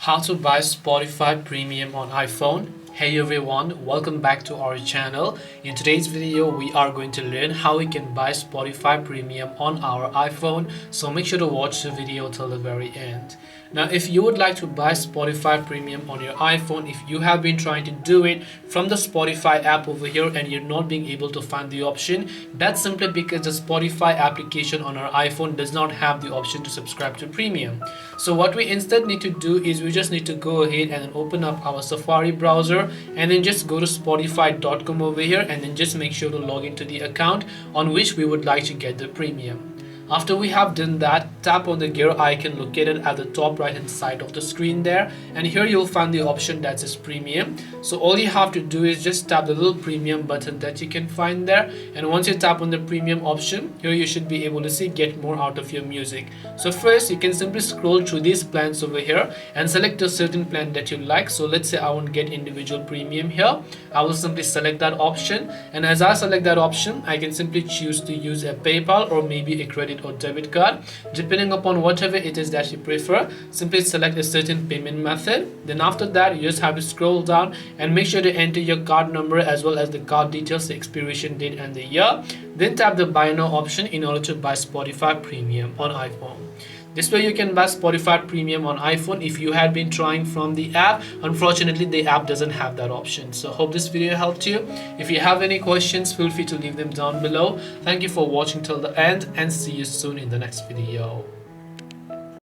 How to buy Spotify Premium on iPhone. Hey everyone, welcome back to our channel. In today's video, we are going to learn how we can buy Spotify Premium on our iPhone. So make sure to watch the video till the very end. Now, if you would like to buy Spotify Premium on your iPhone, if you have been trying to do it from the Spotify app over here and you're not being able to find the option, that's simply because the Spotify application on our iPhone does not have the option to subscribe to Premium. So what we instead need to do is we just need to go ahead and open up our Safari browser and then just go to spotify.com over here and then just make sure to log into the account on which we would like to get the premium. After we have done that, tap on the gear icon located at the top right hand side of the screen there, and here you'll find the option that says premium. So all you have to do is just tap the little premium button that you can find there, and once you tap on the premium option, here you should be able to see get more out of your music. So first you can simply scroll through these plans over here and select a certain plan that you like. So let's say I want to get individual premium here. I will simply select that option, and as I select that option, I can simply choose to use a PayPal or maybe a credit or debit card, depending upon whatever it is that you prefer. Simply select a certain payment method. Then after that, you just have to scroll down and make sure to enter your card number as well as the card details, the expiration date and the year. Then tap the buy now option in order to buy Spotify Premium on iPhone. This way you can buy Spotify Premium on iPhone if you had been trying from the app. Unfortunately, the app doesn't have that option. So hope this video helped you. If you have any questions, feel free to leave them down below. Thank you for watching till the end and see you soon in the next video.